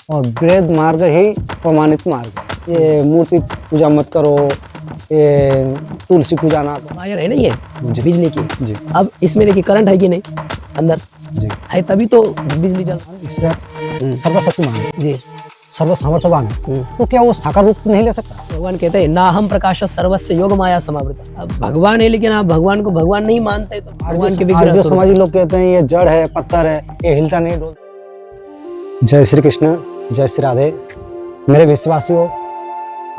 और वेद मार्ग ही प्रमाणित मार्ग है। ये मूर्ति पूजा मत करो, ये तुलसी पूजा ना करो। वायर है ना ये बिजली की। जी अब इसमें देखिए करंट है कि नहीं अंदर जी, है, तभी तो बिजली जल। इससे सर्वशक्तिमान है, जी सर्वसामर्थ्यवान है, तो क्या वो साकार रूप नहीं ले सकता? भगवान कहते हैं ना हम प्रकाश सर्वस्व योग माया समावृत। अब भगवान है लेकिन आप भगवान को भगवान नहीं मानते तो भगवान के विग्रह आर्य स्वरूप। समाजी लोग कहते हैं ये जड़ है, पत्थर है, ये हिलता नहीं डोलता। जय श्री कृष्ण, जय श्री राधे। मेरे विश्वासियों,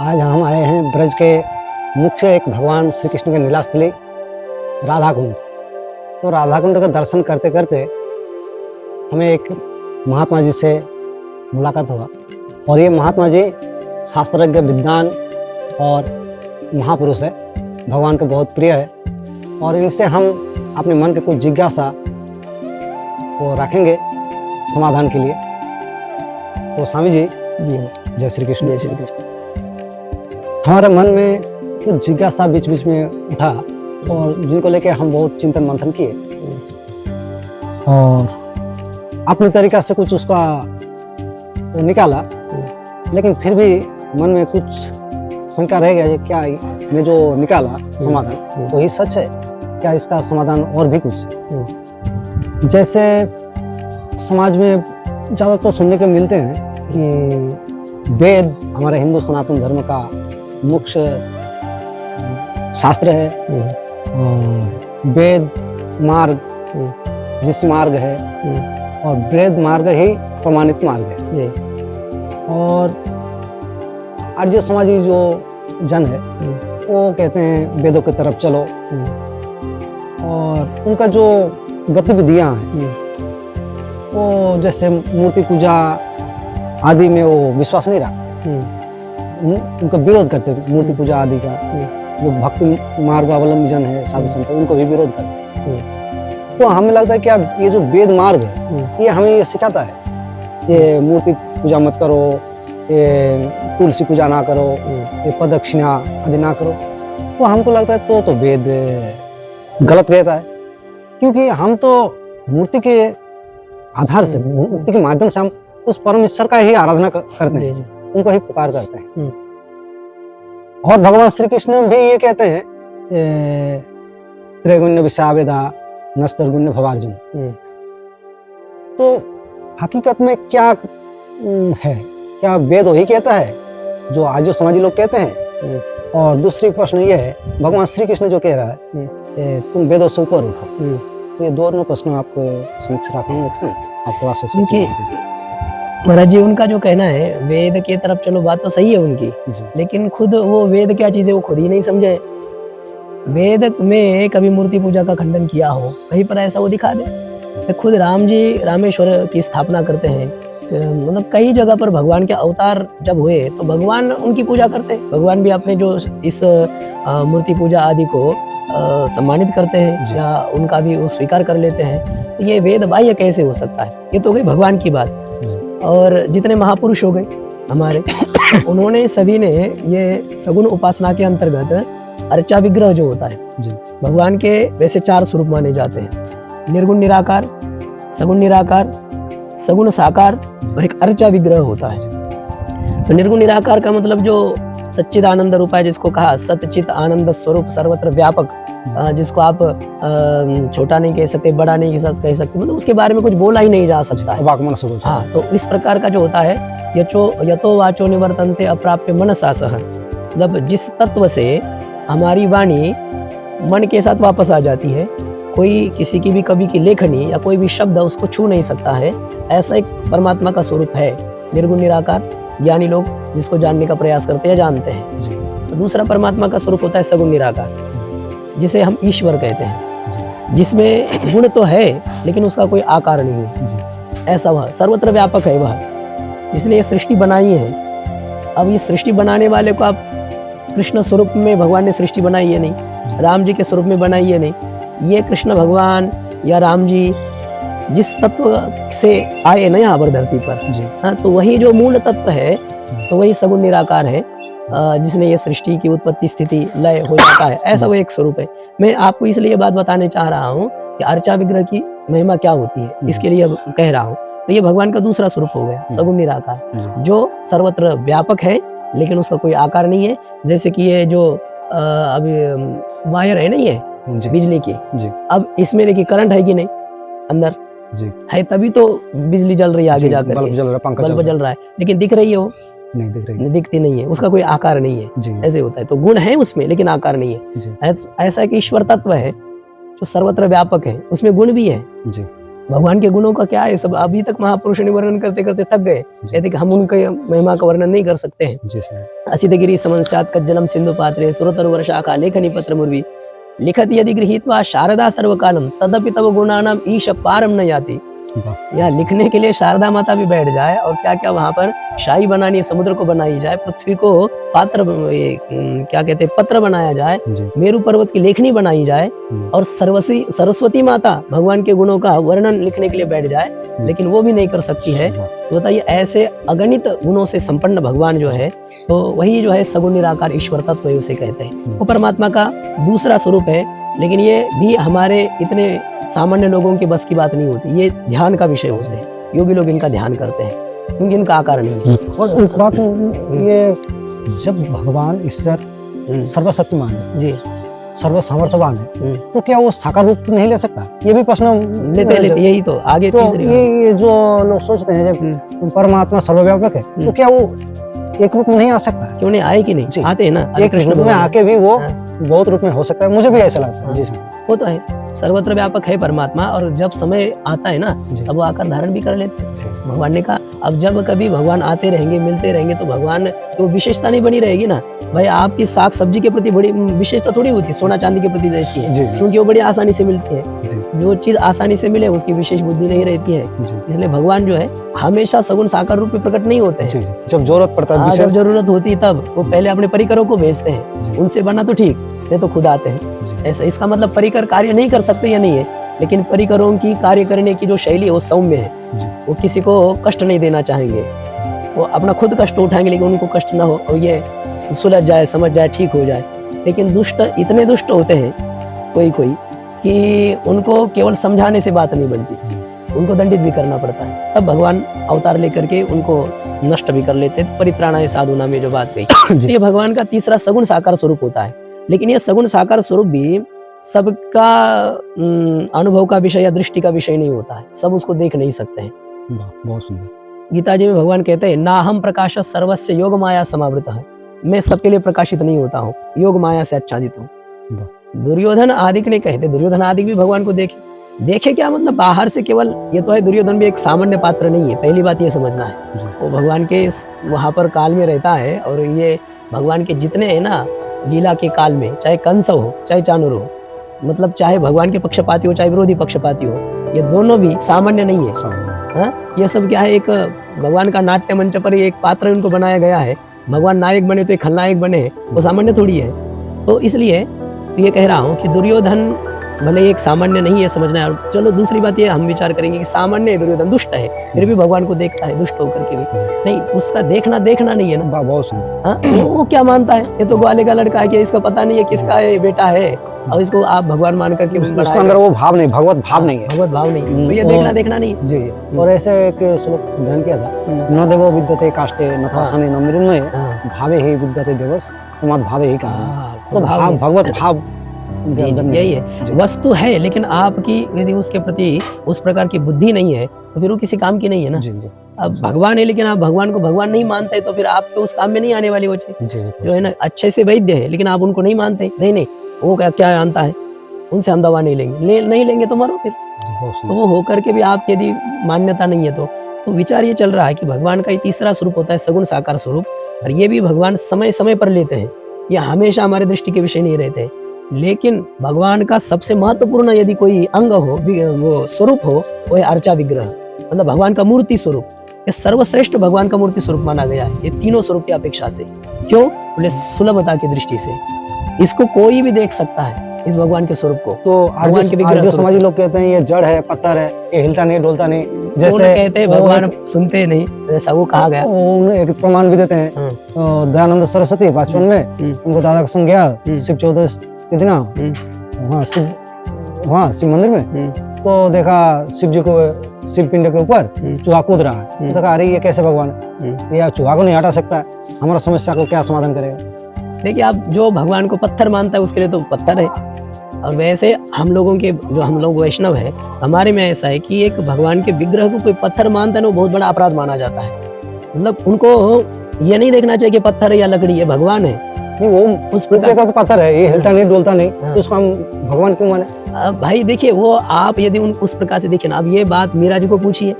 आज हम आए हैं ब्रज के मुख्य एक भगवान श्री कृष्ण के लीलास्थली राधा कुंड। तो राधा कुंड का दर्शन करते करते हमें एक महात्मा जी से मुलाकात हुआ, और ये महात्मा जी शास्त्रज्ञ, विद्वान और महापुरुष है, भगवान को बहुत प्रिय है, और इनसे हम अपने मन के कुछ जिज्ञासा को रखेंगे समाधान के लिए। तो स्वामी जी, जी जय श्री कृष्ण। जय श्री कृष्ण। हमारे मन में कुछ जिज्ञासा बीच बीच में उठा, और जिनको लेके हम बहुत चिंतन मंथन किए, और अपने तरीका से कुछ उसका वो निकाला, लेकिन फिर भी मन में कुछ शंका रह गया, ये क्या मैं जो निकाला समाधान वही सच है, क्या इसका समाधान और भी कुछ है? जैसे समाज में ज़्यादातर सुनने को मिलते हैं कि वेद हमारे हिंदू सनातन धर्म का मुख्य शास्त्र है, और वेद मार्ग ऋषि मार्ग है, और वेद मार्ग ही प्रमाणित मार्ग है। और आर्य समाजी जो जन है वो कहते हैं वेदों की तरफ चलो, और उनका जो गतिविधियां हैं वो जैसे मूर्ति पूजा आदि में वो विश्वास नहीं रखते, उनका विरोध करते हैं। मूर्ति पूजा आदि का जो भक्ति मार्ग अवलंबी जन है, साधु संत, उनको भी विरोध करते हैं। तो हमें लगता है कि अब ये जो वेद मार्ग है ये हमें ये सिखाता है, ये मूर्ति पूजा मत करो, ये तुलसी पूजा ना करो, ये प्रदक्षिणा आदि ना करो। तो हमको लगता है तो वेद गलत कहता है, क्योंकि हम तो मूर्ति के आधार से, मूर्ति के माध्यम से हम उस परम ईश्वर का ही आराधना करते हैं, उनको ही पुकार करते हैं। और भगवान श्री कृष्ण भी ये कहते हैं, त्रैगुण्य विषावेदा नस्तर्गुण्य भवार्जुन। तो हकीकत में क्या है? क्या वेद वही कहता है जो आर्य समाजी लोग कहते हैं? और दूसरी प्रश्न ये है, भगवान श्री कृष्ण जो कह रहा है तुम वेदों से ऊपर उठो। तो ये दोनों प्रश्न आपको समक्ष रखूंगा, आप थोड़ा सा महाराज जी, उनका जो कहना है वेद के तरफ चलो, बात तो सही है उनकी, लेकिन खुद वो वेद क्या चीज है वो खुद ही नहीं समझे। वेद में कभी मूर्ति पूजा का खंडन किया हो कहीं पर, ऐसा वो दिखा दे। खुद राम जी रामेश्वर की स्थापना करते हैं, मतलब कई जगह पर भगवान के अवतार जब हुए तो भगवान उनकी पूजा करते हैं। भगवान भी अपने जो इस मूर्ति पूजा आदि को सम्मानित करते हैं या उनका भी वो स्वीकार कर लेते हैं। तो ये वेद बाह्य कैसे हो सकता है? ये तो गई भगवान की बात। और जितने महापुरुष हो गए हमारे उन्होंने सभी ने ये सगुण उपासना के अंतर्गत अर्चा विग्रह जो होता है भगवान के, वैसे 4 स्वरूप माने जाते हैं, निर्गुण निराकार, सगुण निराकार, सगुण साकार और एक अर्चा विग्रह होता है। तो निर्गुण निराकार का मतलब जो सच्चिद आनंद रूप है, जिसको कहा सतचित आनंद स्वरूप सर्वत्र व्यापक, जिसको आप छोटा नहीं कह सकते, बड़ा नहीं कह सकते, मतलब उसके बारे में कुछ बोला ही नहीं जा सकता है। हाँ, तो इस प्रकार का जो होता है यतो वाचो निवर्तन्ते अप्राप्य मनसा सह, मतलब जिस तत्व से हमारी वाणी मन के साथ वापस आ जाती है, कोई किसी की भी कवि की लेखनी या कोई भी शब्द उसको छू नहीं सकता है, ऐसा एक परमात्मा का स्वरूप है निर्गुण निराकार। ज्ञानी लोग जिसको जानने का प्रयास करते हैं जानते हैं। तो दूसरा परमात्मा का स्वरूप होता है सगुण निराकार, जिसे हम ईश्वर कहते हैं, जिसमें गुण तो है लेकिन उसका कोई आकार नहीं है। ऐसा वह सर्वत्र व्यापक है, वह जिसने ये सृष्टि बनाई है। अब ये सृष्टि बनाने वाले को आप कृष्ण स्वरूप में भगवान ने सृष्टि बनाई है नहीं, राम जी के स्वरूप में बनाई है नहीं। ये कृष्ण भगवान या राम जी जिस तत्व से आए ना यहाँ पर धरती पर, हाँ, तो वही जो मूल तत्व है, तो वही सगुण निराकार है, जिसने ये सृष्टि की उत्पत्ति स्थिति लय हो जाता है, ऐसा वो एक स्वरूप है। मैं आपको इसलिए बात बताने चाह रहा हूँ कि अर्चा विग्रह की महिमा क्या होती है, इसके लिए अब कह रहा हूँ। तो ये भगवान का दूसरा स्वरूप हो गया, सगुण निराकार, जी जो सर्वत्र व्यापक है लेकिन उसका कोई आकार नहीं है। जैसे कि ये जो अभी वायर है ना, ये जी बिजली की, जी अब इसमें देखिए करंट है कि नहीं, अंदर जी है, तभी तो बिजली जल रही है आगे जी, जाकर बल्ब के, जल रहा, पंखा बल्ब चल जल रहा है, लेकिन दिख रही है वो, नहीं दिख रही। दिखती नहीं है, उसका कोई आकार नहीं है। जी ऐसे होता है, तो गुण है उसमें लेकिन आकार नहीं है। जी ऐसा है कि ईश्वर तत्व है जो सर्वत्र व्यापक है, उसमें गुण भी है। जी भगवान के गुणों का क्या है, सब अभी तक महापुरुषों ने वर्णन करते करते थक गए, कहते कि हम उनके महिमा का वर्णन नहीं कर सकते हैं। जी सर। असितगिरी समंस्यात् कज्जलम सिंधु पात्रे सुरतरुवर शाखा लेखनी पत्र मुर्वी लिखत यदि गृहीत्वा शारदा सर्वकालम तदपि तव गुणानाम ईश पारम न याति। वाह, यहाँ लिखने के लिए शारदा माता भी बैठ जाए और क्या क्या वहां पर शाही बनानी है, समुद्र को बनाई जाए, पृथ्वी को पात्र क्या कहते हैं पत्र बनाया जाए, जी मेरू पर्वत की लेखनी बनाई जाए और सरस्वती माता भगवान के गुणों का वर्णन लिखने के लिए बैठ जाए, लेकिन वो भी नहीं कर सकती है। तो बताइए, ऐसे अगणित गुणों से संपन्न भगवान जो है, तो वही जो है सगुण निराकार ईश्वर तत्व उसे कहते हैं। वो परमात्मा का दूसरा स्वरूप है, लेकिन ये भी हमारे इतने सामान्य लोगों के बस की बात नहीं होती, ये ध्यान का विषय होते हैं। योगी लोग इनका ध्यान करते हैं क्योंकि इनका आकार नहीं है। और एक बात ये, जब भगवान ईश्वर सर्वशक्तिमान है, जी सर्व सामर्थ्यवान है, तो क्या वो साकार रूप नहीं ले सकता? ये भी प्रश्न लेते यही तो आगे तो तीसरी ये जो लोग सोचते हैं जब परमात्मा सर्वव्यापक है, तो क्या वो एक रूप में नहीं आ सकता? क्यों नहीं आए कि जी। नहीं आते हैं ना, एक कृष्ण रूप में भगवान। आके भी वो हाँ। बहुत रूप में हो सकता है, मुझे भी ऐसा लगता है। जी सर। वो तो है, सर्वत्र व्यापक है परमात्मा, और जब समय आता है ना तब वो आकर धारण भी कर लेते हैं। भगवान ने कहा अब जब कभी भगवान आते रहेंगे, मिलते रहेंगे, तो भगवान की वो विशेषता नहीं बनी रहेगी ना। भाई आपकी साग सब्जी के प्रति बड़ी विशेषता थोड़ी होती है, सोना चांदी के प्रति जैसी है, जी क्योंकि वो बड़ी आसानी से मिलती है। जी जो चीज आसानी से मिले उसकी विशेष बुद्धि नहीं रहती है, जी इसलिए भगवान जो है हमेशा सगुण साकार रूप में प्रकट नहीं होते हैं। जी जी। जब जरूरत पड़ता है हाँ, जब विशेष, जरूरत होती है तब वो पहले अपने परिकरों को भेजते हैं, उनसे बना तो ठीक, नहीं तो खुद आते हैं। ऐसा, इसका मतलब परिकर कार्य नहीं कर सकते या नहीं है, लेकिन परिकरों की कार्य करने की जो शैली है वो सौम्य है। वो किसी को कष्ट नहीं देना चाहेंगे, वो अपना खुद कष्ट उठाएंगे लेकिन उनको कष्ट ना हो और ये सुलझ जाए, समझ जाए, ठीक हो जाए। लेकिन दुष्ट इतने दुष्ट होते हैं कोई कोई कि उनको केवल समझाने से बात नहीं बनती, उनको दंडित भी करना पड़ता है। तब भगवान अवतार लेकर के उनको नष्ट भी कर लेते हैं। परित्राणाय साधुना में जो बात कही, तो ये भगवान का तीसरा सगुण साकार स्वरूप होता है। लेकिन ये सगुण साकार स्वरूप भी सबका अनुभव का विषय या दृष्टि का विषय नहीं होता है, सब उसको देख नहीं सकते हैं। वाह, बहुत सुंदर। गीता जी में भगवान कहते हैं, ना हम प्रकाश सर्वस्य योग माया समावृत है, मैं सबके लिए प्रकाशित नहीं होता हूँ, योग माया से आच्छादित हूँ। दुर्योधन आदिक ने कहते, दुर्योधन आदिक भी भगवान को देखे क्या मतलब बाहर से केवल, ये तो है दुर्योधन भी एक सामान्य पात्र नहीं है, पहली बात ये समझना है। वो भगवान के वहां पर काल में रहता है, और ये भगवान के जितने हैं ना लीला के काल में, चाहे कंस हो चाहे चाणूर हो, मतलब चाहे भगवान के पक्षपाती हो चाहे विरोधी पक्षपाती हो, ये दोनों भी सामान्य नहीं है। हाँ, ये सब क्या है, एक भगवान का नाट्य मंच पर एक पात्र उनको बनाया गया है। भगवान नायक बने तो एक खलनायक बने, वो सामान्य थोड़ी है। तो इसलिए तो ये कह रहा हूँ कि दुर्योधन भले एक सामान्य नहीं है, समझना है। और चलो दूसरी बात ये हम विचार करेंगे कि सामान्य दुर्योधन दुष्ट है, फिर भी भगवान को देखता है दुष्ट होकर के भी नहीं, उसका देखना नहीं है ना। बहुत सुंदर। हाँ, वो क्या मानता है, ये तो ग्वाले का लड़का है, कि इसका पता नहीं है किसका है बेटा है, और इसको आप भगवान मान करके उसके अंदर वो भाव नहीं, भगवत भाव नहीं है, भगवत भाव नहीं है, तो ये देखना नहीं जी। और ऐसे एक श्लोक ध्यान किया था, न देवो विद्यते काष्ठे न पाषाणे न मृण्मये भावे ही विद्यते देवस् तमात् भावे ही कहा। तो भाव, भगवत भाव जी, यही है। वस्तु है लेकिन आपकी यदि उसके प्रति उस प्रकार की बुद्धि नहीं है तो फिर वो किसी काम की नहीं है ना। जी जी। अब भगवान है लेकिन आप भगवान को भगवान नहीं मानते, तो फिर आपके उस काम में नहीं आने वाली वो चीज। जो है ना अच्छे से वैद्य है लेकिन आप उनको नहीं मानते, नहीं वो क्या जानता है, उनसे हम दवा नहीं लेंगे, नहीं लेंगे तो मरो फिर। तो वो होकर के भी आप यदि मान्यता नहीं है तो विचार ये चल रहा है कि भगवान का ये तीसरा स्वरूप होता है सगुण साकार स्वरूप, और ये भी भगवान समय समय पर लेते हैं, ये हमेशा हमारे दृष्टि के विषय नहीं रहते। लेकिन भगवान का सबसे महत्वपूर्ण यदि कोई अंग हो, वो स्वरूप हो, वो है अर्चा विग्रह, मतलब भगवान का मूर्ति स्वरूप। ये सर्वश्रेष्ठ भगवान का मूर्ति स्वरूप माना गया है, ये तीनों स्वरूप की अपेक्षा से। क्यों? बोले सुलभता की दृष्टि से, इसको कोई भी देख सकता है इस भगवान के स्वरूप को। तो आर्य समाजी लोग कहते हैं ये जड़ है, पत्थर है, ये हिलता नहीं डोलता नहीं, जैसे कहते हैं भगवान सुनते नहीं, जैसा वो कहा गया। एक प्रमाण भी देते हैं, दयानंद सरस्वती बचपन में उनको दादा का संग गया शिव 14 के दिन वहाँ शिव मंदिर में, तो देखा शिव जी को शिव पिंड के ऊपर चूहा कूद रहा है, तो देखा अरे ये कैसे भगवान है, ये चूहा को नहीं हटा सकता है, हमारा समस्या को क्या समाधान करेगा। देखिए, आप जो भगवान को पत्थर मानता है उसके लिए तो पत्थर है, और वैसे हम लोगों के जो हम लोग वैष्णव है, हमारे में ऐसा है कि एक भगवान के विग्रह को कोई पत्थर मानता है ना, वो बहुत बड़ा अपराध माना जाता है। मतलब उनको ये नहीं देखना चाहिए कि पत्थर है या लकड़ी है, भगवान है। नहीं वो उस प्रकार कैसा तो पत्थर है, ये हिलता नहीं डोलता नहीं, तो उसको हम भगवान क्यों माने। भाई देखिए, वो आप यदि उस प्रकार से देखिए ना, अब ये बात मीरा जी को पूछिए,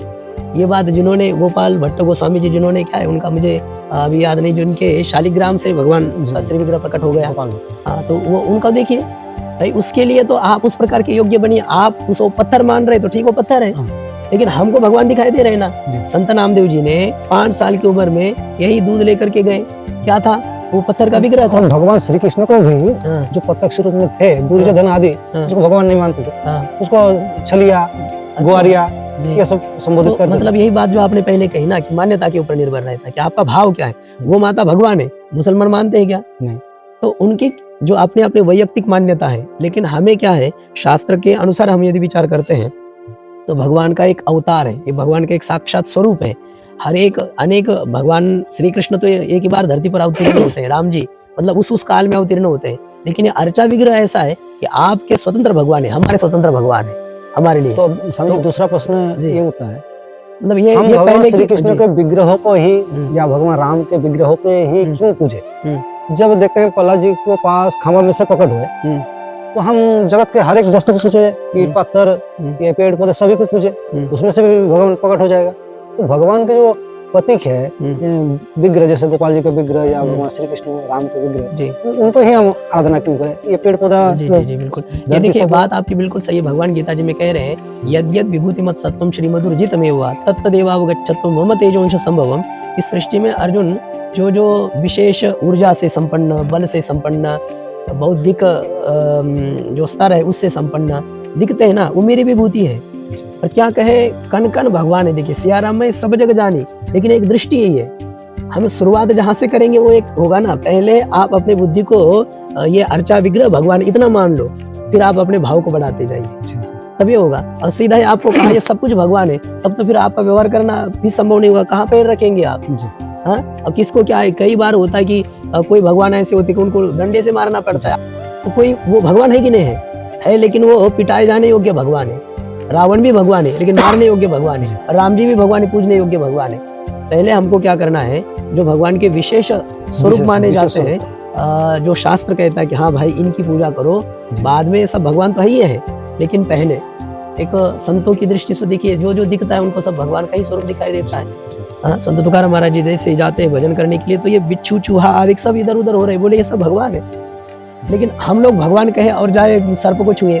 ये बात जिन्होंने गोपाल भट्ट गोस्वामी जी जिन्होंने क्या है, उनका मुझे अभी याद नहीं, जो उनके शालिग्राम से भगवान श्री विग्रह प्रकट हो गया, हाँ, तो वो उनका देखिए भाई, उसके लिए तो आप उस प्रकार के योग्य बनिए। आप उसको पत्थर मान रहे तो ठीक, वो पत्थर है, लेकिन हमको भगवान दिखाई दे रहे हैं ना। संत नामदेव जी ने 5 साल की उम्र में यही दूध लेकर के गए, क्या था वो, पत्थर का विग्रह था। भगवान श्री कृष्ण को भी जो प्रत्यक्ष रूप में थे, दुर्योधन आदि, उसको भगवान नहीं मानते थे, उसको छलिया ग्वारिया ये सब संबोधित करते। मतलब यही बात जो आपने पहले कही ना कि मान्यता के ऊपर निर्भर रहता है कि आपका भाव क्या है। वो माता भगवान है, मुसलमान मानते हैं क्या? नहीं। तो उनकी जो अपने अपने वैयक्तिक मान्यता है, लेकिन हमें क्या है, शास्त्र के अनुसार हम यदि विचार करते हैं तो भगवान का एक अवतार है, ये भगवान का एक साक्षात स्वरूप है। हर एक अनेक भगवान श्री कृष्ण तो एक ही बार धरती पर अवतीर्ण होते हैं, राम जी मतलब उस काल में अवतीर्ण होते हैं, लेकिन ये अर्चा विग्रह ऐसा है कि आपके स्वतंत्र भगवान है, हमारे स्वतंत्र भगवान है हमारे लिए। तो समझो दूसरा प्रश्न ये उठता है, मतलब ये भगवान श्री कृष्ण के विग्रहों को ही या भगवान राम के विग्रहों को ही क्यों पूजे? जब देखते हैं प्रहलाद जी के पास खंभा में से प्रकट हुए, तो हम जगत के हर एक वस्तु को पूजे, ये पत्थर, ये पेड़ पौधे सभी को पूजे, उसमें से भी भगवान प्रकट हो जाएगा। तो भगवान के जो प्रतीक है विग्रह, जैसे गोपाल जी का विग्रह या भगवान श्री कृष्ण राम के विग्रह, उनको ही हम आराधना क्यों करें? ये पेड़ पौधा जी बिल्कुल, ये देखिए बात आपकी बिल्कुल सही है। भगवान गीता जी में कह रहे हैं, यद यद विभूति मत सत्वम श्री मधुर जितमेवा तत्तदेवावगच्छत्वम मम तेजोंश संभवम। इस सृष्टि में अर्जुन जो विशेष ऊर्जा से संपन्न, बल से संपन्न, बौद्धिक जो स्तर है उससे संपन्न दिखते हैं ना, वो मेरी विभूति है। और क्या कहे, कण कण भगवान है। देखिए सियाराम में सब जगह जानी, लेकिन एक दृष्टि यही है, हम शुरुआत जहाँ से करेंगे वो एक होगा ना। पहले आप अपने बुद्धि को ये अर्चा विग्रह भगवान इतना मान लो, फिर आप अपने भाव को बढ़ाते जाइए, तभी होगा। और सीधा ही आपको कहा ये सब कुछ भगवान है, तब तो फिर आपका व्यवहार करना भी संभव नहीं होगा। कहाँ पैर रखेंगे आप? हाँ, और किसको क्या है, कई बार होता है कि कोई भगवान ऐसे होते कि उनको डंडे से मारना पड़ता है, तो कोई वो भगवान है कि नहीं है, लेकिन वो पिटाए जाने योग्य भगवान है। रावण भी भगवान है, लेकिन मारने योग्य भगवान है। राम जी भी भगवान है, पूजने योग्य भगवान है। पहले हमको क्या करना है, जो भगवान के विशेष स्वरूप माने जाते हैं, जो शास्त्र कहता है कि हाँ भाई इनकी पूजा करो, बाद में सब भगवान तो ही है, लेकिन पहले एक संतों की दृष्टि से देखिए, जो दिखता है उनको सब भगवान का ही स्वरूप दिखाई देता है। संत तुकाराम महाराज जी जैसे जाते हैं भजन करने के लिए, तो ये बिच्छू चूहा आदि सब इधर उधर हो रहे, बोले ये सब भगवान है। लेकिन हम लोग भगवान कहे और जाए सर्प को छुए,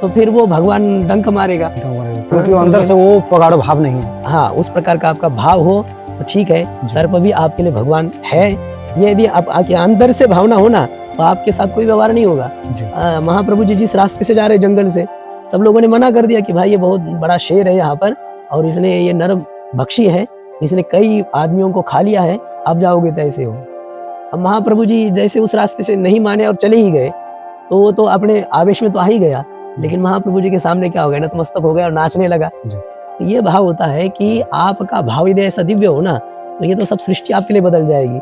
तो फिर वो भगवान डंक मारेगा, क्योंकि अंदर से वो प्रगाढ़ भाव नहीं है। हाँ, उस प्रकार का आपका भाव हो तो ठीक है, सर्प भी आपके लिए भगवान है। ये यदि आपके अंदर से भावना हो ना, तो आपके साथ कोई व्यवहार नहीं होगा। महाप्रभु जी जिस रास्ते से जा रहे जंगल से, सब लोगों ने मना कर दिया कि भाई ये बहुत बड़ा शेर है यहाँ पर, और इसने ये नरम भक्षी है, इसने कई आदमियों को खा लिया है, अब जाओगे तो ऐसे हो। अब महाप्रभु जी जैसे उस रास्ते से नहीं माने और चले ही गए, तो वो तो अपने आवेश में तो आ ही गया, लेकिन महाप्रभु जी के सामने क्या हो गया, नतमस्तक हो गया और नाचने लगा। तो ये भाव होता है कि आपका भाव यदि ऐसा दिव्य हो ना, तो ये तो सब सृष्टि आपके लिए बदल जाएगी।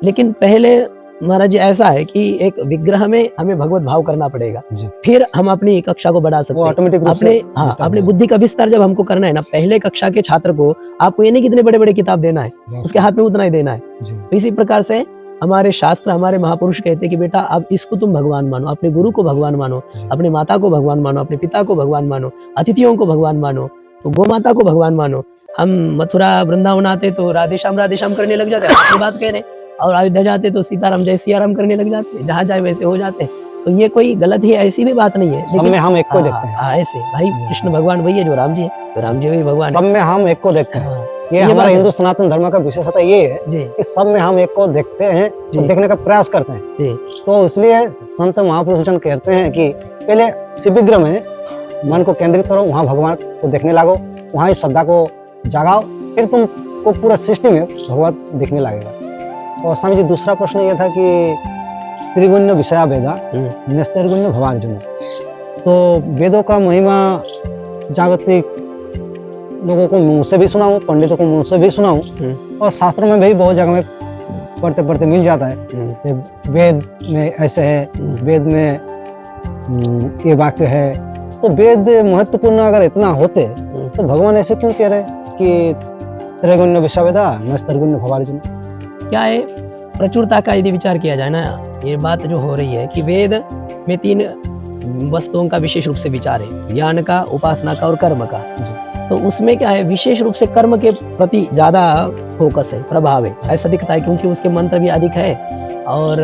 लेकिन पहले महाराज जी ऐसा है कि एक विग्रह में हमें भगवत भाव करना पड़ेगा, फिर हम अपनी कक्षा को बढ़ा सकते हैं। अपने बुद्धि का विस्तार जब हमको करना है ना, पहले कक्षा के छात्र को आपको ये नहीं कितने बड़े बड़े किताब देना है, उसके हाथ में उतना ही देना है। तो इसी प्रकार से हमारे शास्त्र, हमारे महापुरुष कहते हैं कि बेटा अब इसको तुम भगवान मानो, अपने गुरु को भगवान मानो, अपने माता को भगवान मानो, अपने पिता को भगवान मानो, अतिथियों को भगवान मानो, तो गौ माता को भगवान मानो। हम मथुरा वृंदावन आते तो राधे श्याम करने लग जाते हैं, आपकी बात कह रहे हैं, और अयोध्या जाते तो सीताराम जय सियाराम करने लग जाते हैं, जहाँ जाए वैसे हो जाते हैं। तो ये कोई गलत ही ऐसी भी बात नहीं है, सब में हम एक को देखते हैं। ऐसे भाई कृष्ण भगवान वही है जो राम जी है, तो राम जी वही भगवान, सब में हम एक को देखते हैं। ये हमारा हिंदू सनातन धर्म का विशेषता ये है कि सब में हम एक को देखते हैं, तो देखने का प्रयास करते हैं। तो इसलिए संत महापुरुषजन कहते हैं कि पहले शिव विग्रह में मन को केंद्रित करो, वहाँ भगवान को देखने लगो, वहाँ इस श्रद्धा को जगाओ, फिर तुमको पूरा सृष्टि में भगवान दिखने लगेगा। और स्वामी जी दूसरा प्रश्न ये था कि त्रिगुण्य विषया वेदा निस्त्रिगुण्य भवार्जुन, तो वेदों का महिमा जागतिक लोगों को मुंह से भी सुना हूँ, पंडितों को मुंह से भी सुना हूँ, और शास्त्रों में भी बहुत जगह में पढ़ते पढ़ते मिल जाता है कि वेद में ऐसे है, वेद में ये वाक्य है। तो वेद महत्वपूर्ण अगर इतना होते तो भगवान ऐसे क्यों कह रहे कि त्रैगुण्य विश्ववेदा नस्तर्गुण्य भवार्जुन? क्या है, प्रचुरता का यदि विचार किया जाए ना, ये बात जो हो रही है कि वेद में 3 वस्तुओं का विशेष रूप से विचार है, ज्ञान का, उपासना का और कर्म का। तो उसमें क्या है, विशेष रूप से कर्म के प्रति ज्यादा फोकस है, प्रभाव है, ऐसा दिखता है, क्योंकि उसके मंत्र भी अधिक है। और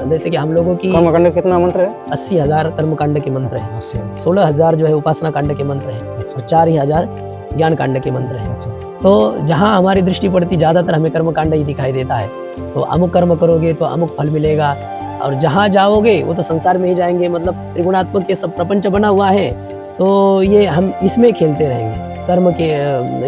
जैसे कि हम लोगों की कर्मकांड कितना मंत्र है? 80,000 कर्मकांड के मंत्र हैं, 16,000 जो है उपासना कांड के मंत्र हैं, और 4,000 ज्ञान कांड के मंत्र हैं। तो जहाँ हमारी दृष्टि पड़ती ज्यादातर हमें कर्मकांड ही दिखाई देता है। तो अमुक कर्म करोगे तो अमुक फल मिलेगा, और जहाँ जाओगे वो तो संसार में ही जाएंगे, मतलब त्रिगुणात्मक ये सब प्रपंच बना हुआ है, तो ये हम इसमें खेलते रहेंगे। कर्म के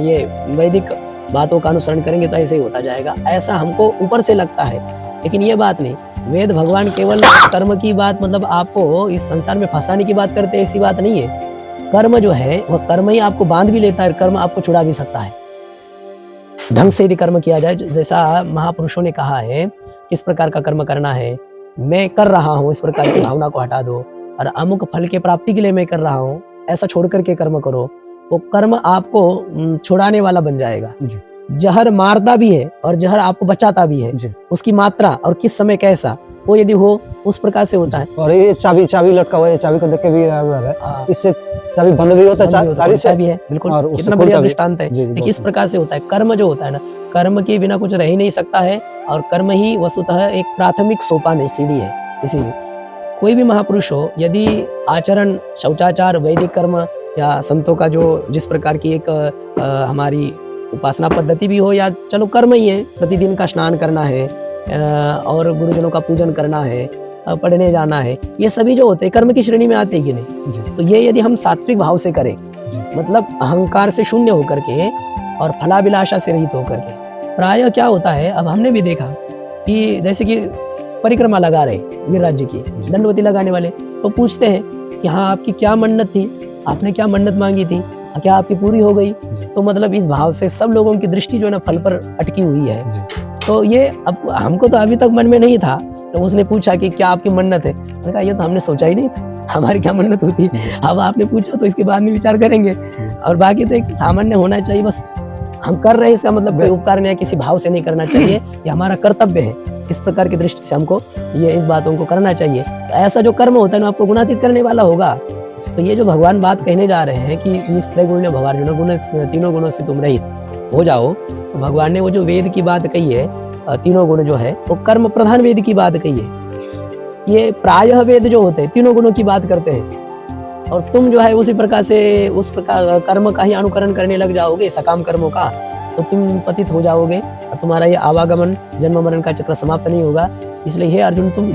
ये वैदिक बातों का अनुसरण करेंगे तो ऐसे ही होता जाएगा, ऐसा हमको ऊपर से लगता है। लेकिन ये बात नहीं, वेद भगवान केवल कर्म की बात, मतलब आपको इस संसार में फंसाने की बात करते हैं, ऐसी बात नहीं है। कर्म जो है वह कर्म ही आपको बांध भी लेता है, कर्म आपको छुड़ा भी सकता है ढंग से यदि कर्म किया जाए। जैसा महापुरुषों ने कहा है किस प्रकार का कर्म करना है, मैं कर रहा हूँ इस प्रकार की भावना को हटा दो, और अमुक फल के प्राप्ति के लिए मैं कर रहा हूँ, ऐसा छोड़ करके कर्म करो। वो कर्म आपको छुड़ाने वाला बन जाएगा। जहर मारता भी है और जहर आपको बचाता भी है, उसकी मात्रा और किस समय कैसा, वो यदि हो उस प्रकार से होता है। और ये चाबी लटका हुआ है, चाबी को देख के भी इससे चाबी बंद भी होता है, तारी से भी है, बिल्कुल, और कितना बढ़िया दृष्टांत है। देखिए इस प्रकार से होता है। कर्म जो होता है ना, कर्म के बिना कुछ रह ही नहीं सकता है, और कर्म ही वस्तुतः एक प्राथमिक सोपान है, सीढ़ी है। किसी भी कोई भी महापुरुष हो, यदि आचरण, शौचाचार, वैदिक कर्म या संतों का जो जिस प्रकार की एक हमारी उपासना पद्धति भी हो, या चलो कर्म ही है, प्रतिदिन का स्नान करना है, और गुरुजनों का पूजन करना है, पढ़ने जाना है, ये सभी जो होते हैं कर्म की श्रेणी में आते हैं कि नहीं? तो ये यदि हम सात्विक भाव से करें, मतलब अहंकार से शून्य होकर के और फलाभिलाषा से रहित होकर के, प्रायः क्या होता है, अब हमने भी देखा कि जैसे कि परिक्रमा लगा रहे गिरिराज जी की, दंडवती लगाने वाले, तो पूछते हैं कि हाँ आपकी क्या मन्नत थी, आपने क्या मन्नत मांगी थी, क्या आपकी पूरी हो गई? तो मतलब इस भाव से सब लोगों की दृष्टि जो है ना फल पर अटकी हुई है। तो ये अब हमको तो अभी तक मन में नहीं था, तो उसने पूछा कि क्या आपकी मन्नत है, मैंने कहा ये तो हमने सोचा ही नहीं था, हमारी क्या मन्नत होती। अब आपने पूछा तो इसके बाद में विचार करेंगे, और बाकी तो एक सामान्य होना चाहिए, बस हम कर रहे हैं इसका मतलब कोई उपकार नहीं है, किसी भाव से नहीं करना चाहिए, ये हमारा कर्तव्य है, इस प्रकार की दृष्टि से हमको ये इस बातों को करना चाहिए। तो ऐसा जो कर्म होता है ना आपको गुणातीत करने वाला होगा। तो ये जो भगवान बात कहने जा रहे हैं कि निस्त्रैगुण्य भवार्जुन, गुण 3 गुणों से तुम रहित हो जाओ, तो भगवान ने वो जो वेद की बात कही है, 3 गुण जो है वो कर्म प्रधान वेद की बात कही है। ये प्रायः वेद जो होते हैं 3 गुणों की बात करते हैं, और तुम जो है उसी प्रकार से उस प्रकार कर्म का ही अनुकरण करने लग जाओगे, सकाम कर्मों का, तो तुम पतित हो जाओगे, और तुम्हारा ये आवागमन जन्म मरण का चक्र समाप्त नहीं होगा। इसलिए हे अर्जुन तुम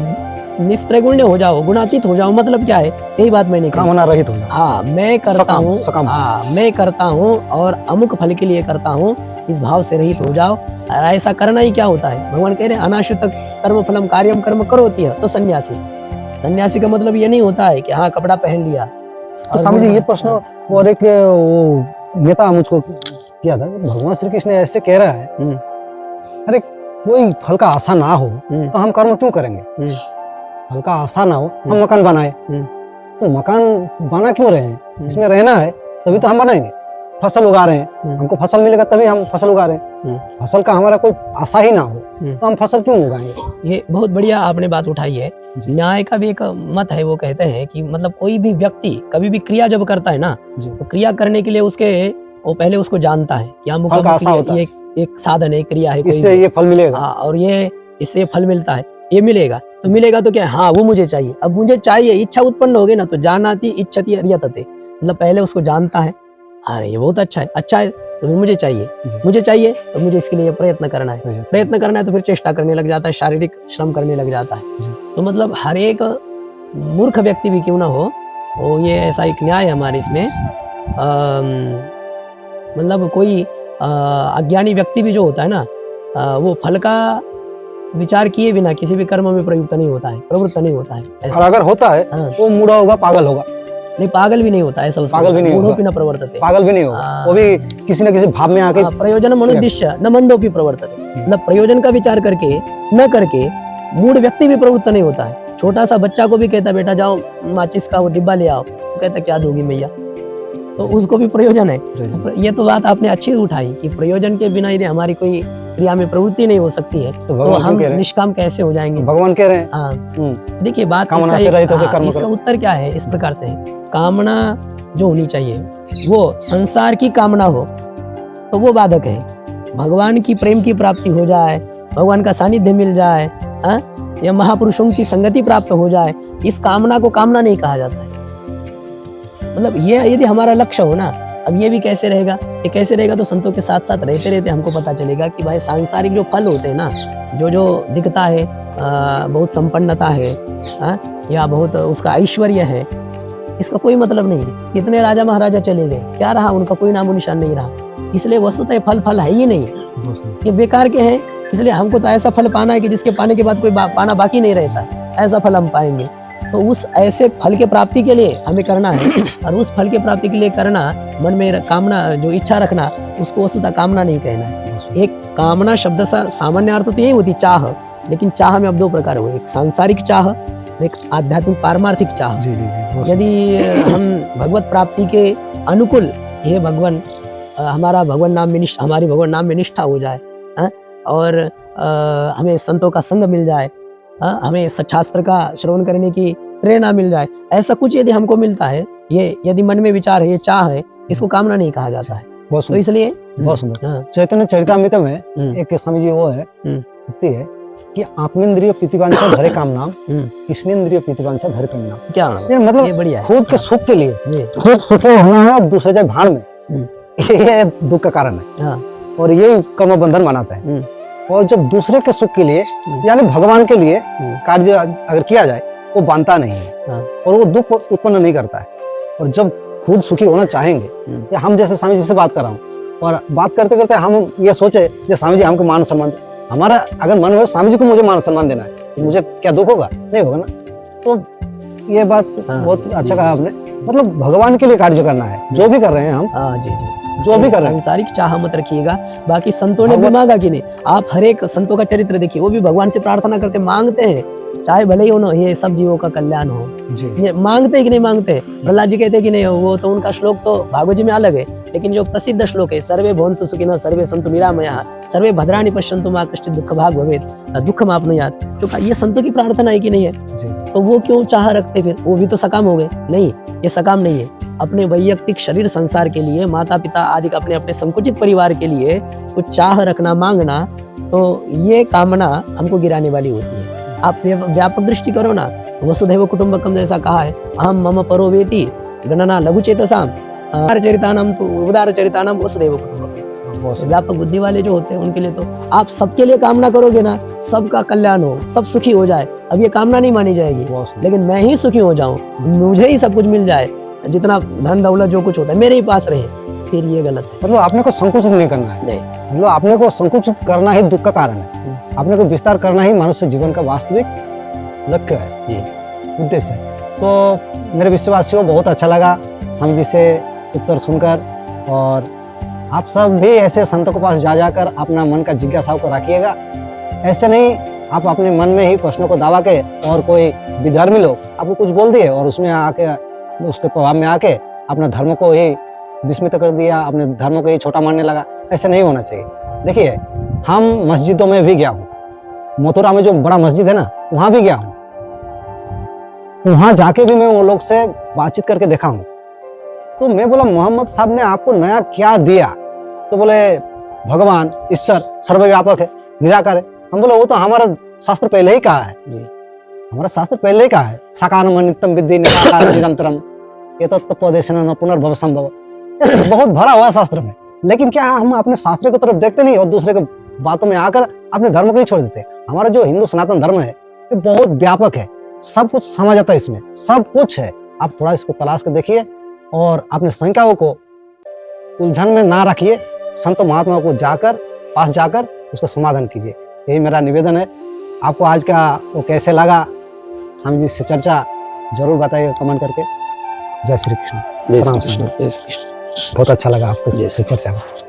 निस्त्रैगुण्य हो जाओ, गुणातीत हो जाओ। मतलब क्या है, यही बात मैंने कही, कामना रहित हो जाओ। हाँ मैं करता हूँ, हाँ मैं करता हूँ और अमुक फल के लिए करता हूँ, इस भाव से रहित हो जाओ। और ऐसा करना ही क्या होता है, भगवान कह रहे हैं अनाश्रित कर्म फलम कार्यम कर्म करोति है सन्यासी। सन्यासी का मतलब ये नहीं होता है कि हाँ कपड़ा पहन लिया। तो स्वामी जी ये प्रश्न और एक नेता मुझको किया था, भगवान श्री कृष्ण ऐसे कह रहा है, अरे कोई फल का आशा ना हो तो हम कर्म क्यों करेंगे? फल का आशा ना हो हम मकान बनाए, तो मकान बना क्यों रहे हैं? इसमें रहना है तभी तो हम बनाएंगे। फसल उगा रहे हैं, हमको फसल मिलेगा तभी हम फसल उगा रहे हैं। फसल का हमारा कोई आशा ही ना हो तो हम फसल क्यों उगाएंगे? ये बहुत बढ़िया आपने बात उठाई है। न्याय का भी एक मत है, वो कहते हैं कि मतलब कोई भी व्यक्ति कभी भी क्रिया जब करता है ना, तो क्रिया करने के लिए वो पहले उसको जानता है कि ये एक साधन है, क्रिया है, इससे ये फल मिलेगा, और ये इससे फल मिलता है, ये मिलेगा तो मिलेगा तो क्या, हाँ वो मुझे चाहिए, अब मुझे चाहिए, इच्छा उत्पन्न हो गई ना, तो जानाति इच्छति अर्यतते, मतलब पहले उसको जानता है, अरे ये बहुत अच्छा है तो फिर मुझे चाहिए तो मुझे इसके लिए प्रयत्न करना है, तो फिर चेष्टा करने लग जाता है, शारीरिक श्रम करने लग जाता है। तो मतलब हर एक मूर्ख व्यक्ति भी क्यों ना हो, वो ये ऐसा एक न्याय है हमारे इसमें, मतलब कोई अज्ञानी व्यक्ति भी जो होता है ना, वो फल का विचार किए बिना किसी भी कर्म में प्रवृत्त नहीं होता है। और अगर होता है वो मूढ़ा होगा, पागल होगा। नहीं पागल भी नहीं होता ऐसा, उसको पागल भी नहीं होगा। मूढ़ोऽपि न प्रवर्तते, पागल भी नहीं होगा, हाँ। वो भी किसी न किसी भाव में आके प्रयोजन मनुद्दिश्य न मंदोऽपि प्रवर्तते, मतलब प्रयोजन का विचार करके न करके मूढ़ व्यक्ति भी प्रवृत्त नहीं होता है। छोटा सा बच्चा को भी कहता बेटा जाओ माचिस का वो डिब्बा ले आओ, तो कहता क्या दोगी मैया, तो उसको भी प्रयोजन है। ये तो बात आपने अच्छी उठाई कि प्रयोजन के बिना यदि हमारी कोई क्रिया में प्रवृत्ति नहीं हो सकती है तो भगवान हम क्यों कह रहे हैं? निष्काम कैसे हो जाएंगे। भगवान कह रहे हैं। हाँ देखिए बात कामना इसका से रहित होकर कर्म इसका करो। उत्तर क्या है, इस प्रकार से है, कामना जो होनी चाहिए वो संसार की कामना हो तो वो बाधक है। भगवान की प्रेम की प्राप्ति हो जाए, भगवान का सानिध्य मिल जाए, या महापुरुषों की संगति प्राप्त हो जाए, इस कामना को कामना नहीं कहा जाता है। मतलब ये यदि हमारा लक्ष्य हो ना, अब ये भी कैसे रहेगा, ये कैसे रहेगा तो संतों के साथ साथ रहते रहते हमको पता चलेगा कि भाई सांसारिक जो फल होते हैं ना, जो दिखता है बहुत संपन्नता है, या बहुत उसका ऐश्वर्य है, इसका कोई मतलब नहीं है। कितने राजा महाराजा चले गए, क्या रहा उनका, कोई नामो निशान नहीं रहा। इसलिए वस्तुतः फल है ही नहीं, ये बेकार के हैं। इसलिए हमको तो ऐसा फल पाना है कि जिसके पाने के बाद कोई पाना बाकी नहीं रहता, ऐसा फल हम पाएंगे। तो उस ऐसे फल के प्राप्ति के लिए हमें करना है, और उस फल के प्राप्ति के लिए करना, मन में कामना जो इच्छा रखना, उसको वस्तुतः कामना नहीं कहना है। एक कामना शब्द सा सामान्य अर्थ तो यही होती चाह, लेकिन चाह में अब दो प्रकार हुए, एक सांसारिक चाह, एक आध्यात्मिक पारमार्थिक चाह। जी जी जी। यदि हम भगवत प्राप्ति के अनुकूल, ये भगवान हमारा भगवान नाम में निष्ठा, हमारी भगवान नाम में निष्ठा हो जाए, और हमें संतों का संग मिल जाए, हमें सच्छास्त्र का श्रवण करने की प्रेरणा मिल जाए, ऐसा कुछ यदि हमको मिलता है, ये यदि मन में विचार है, ये चाह है, इसको कामना नहीं कहा जाता है। बहुत तो सुंदर, इसलिए बहुत सुंदर। चैतन्य चरितामृत में एक स्वामी जी वो है, उक्ति है कि आत्मेंद्रिय प्रीतिवांछा धरे काम नाम, कृष्णेंद्रिय प्रीतिवांछा धरे प्रेम नाम। क्या ये मतलब ये बढ़िया है। खुद के सुख के लिए, खुद सुखी होना है और दूसरे जाए भाड़ में, ये दुख का कारण है, और ये कर्म बंधन बनाता है। और जब दूसरे के सुख के लिए यानी भगवान के लिए कार्य अगर किया जाए, वो बांधता नहीं है और वो दुख उत्पन्न नहीं करता है। और जब खुद सुखी होना चाहेंगे, या हम जैसे स्वामी जी से बात कर रहा हूँ, और बात करते करते हम ये सोचे कि स्वामी जी हमको मान सम्मान, हमारा अगर मन हो स्वामी जी को मुझे मान सम्मान देना है, तो मुझे क्या दुख होगा, नहीं होगा ना। तो ये बात बहुत अच्छा कहा आपने, मतलब भगवान के लिए कार्य करना है, जो भी कर रहे हैं हम, जी जी, जो भी कर रहे हैं। सांसारिक चाह मत रखिएगा। बाकी संतों ने भी मांगा कि नहीं, आप हर एक संतों का चरित्र देखिए, वो भी भगवान से प्रार्थना करते, मांगते हैं, चाहे भले ही उन्होंने ये सब जीवों का कल्याण हो, ये मांगते हैं कि नहीं मांगते। प्रहलाद जी कहते हैं कि नहीं, वो तो उनका श्लोक तो भागवत जी में अलग है, लेकिन जो प्रसिद्ध श्लोक है, सर्वे भवन्तु सुखिनः सर्वे सन्तु निरामयाः सर्वे भद्राणि पश्यन्तु मा कश्चित् दुःख भाग् भवेत् दुःखमाप्नुयात्, तो ये संतों की प्रार्थना है कि नहीं है। तो वो क्यों चाह रखते, फिर वो भी तो सकाम हो गए? नहीं, ये सकाम नहीं है। अपने वैयक्तिक शरीर संसार के लिए, माता पिता आदि का अपने अपने संकुचित परिवार के लिए कुछ चाह रखना, मांगना, तो ये कामना हमको गिराने वाली होती है। आप व्यापक दृष्टि करो ना, वसुधैव कुटुंबकम जैसा कहा है, अहम मम परो वेति गणना लघु चेतसाम चरितानाम तो उदार चरितानाम वसुधैव कुटुंबकम। व्यापक बुद्धि वाले जो होते हैं उनके लिए तो आप सबके लिए कामना करोगे ना, सबका कल्याण हो, सब सुखी हो जाए, अब ये कामना नहीं मानी जाएगी। लेकिन मैं ही सुखी हो जाऊं, मुझे ही सब कुछ मिल जाए, जितना धन दौलत जो कुछ होता है मेरे ही पास रहे, फिर ये गलत है। मतलब आपने को संकुचित नहीं करना है, नहीं, मतलब आपने को संकुचित करना ही दुख का कारण है। आपने को विस्तार करना ही मनुष्य जीवन का वास्तविक लक्ष्य है, उद्देश्य है। तो मेरे विश्वासियों, बहुत अच्छा लगा स्वामी जी से उत्तर सुनकर, और आप सब भी ऐसे संतों के पास जा जाकर अपना मन का जिज्ञासाओं को रखिएगा। ऐसे नहीं आप अपने मन में ही प्रश्नों को दबा के, और कोई विधर्मी लोग आपको कुछ बोल दिए और उसमें आके, उसके प्रभाव में आके अपना धर्म को ही विस्मित कर दिया, अपने धर्म को ही छोटा मानने लगा। ऐसे नहीं होना चाहिए। देखिए, हम मस्जिदों में भी गया हूँ, मथुरा में जो बड़ा मस्जिद है ना, वहाँ भी गया हूँ, वहाँ जाके भी मैं वो लोग से बातचीत करके देखा हूँ। तो मैं बोला, मोहम्मद साहब ने आपको नया क्या दिया? तो बोले, भगवान ईश्वर सर्वव्यापक है, निराकार है। हम बोले, वो तो हमारा शास्त्र पहले ही कहा है, हमारा शास्त्र पहले ही कहा है, साकारम नित्यम विद्धि निराकार निरंतरम ये तत्वोपदेशन न पुनर्भव संभव, बहुत भरा हुआ शास्त्र में। लेकिन क्या हम अपने शास्त्र की तरफ देखते नहीं और दूसरे के बातों में आकर अपने धर्म को ही छोड़ देते हैं। हमारा जो हिंदू सनातन धर्म है, ये बहुत व्यापक है, सब कुछ समा जाता है इसमें, सब कुछ है। आप थोड़ा इसको तलाश कर देखिए और अपने शंकाओं को उलझन में ना रखिए, संत महात्मा को जाकर पास जाकर उसका समाधान कीजिए। यही मेरा निवेदन है। आपको आज का वो कैसे लगा, स्वामी जी से चर्चा जरूर बताइए कमेंट करके। जय श्री कृष्ण। जय प्रणाम श्री सर। कृष्ण, जय श्री कृष्ण। बहुत अच्छा लगा आपको जय से चर्चा में।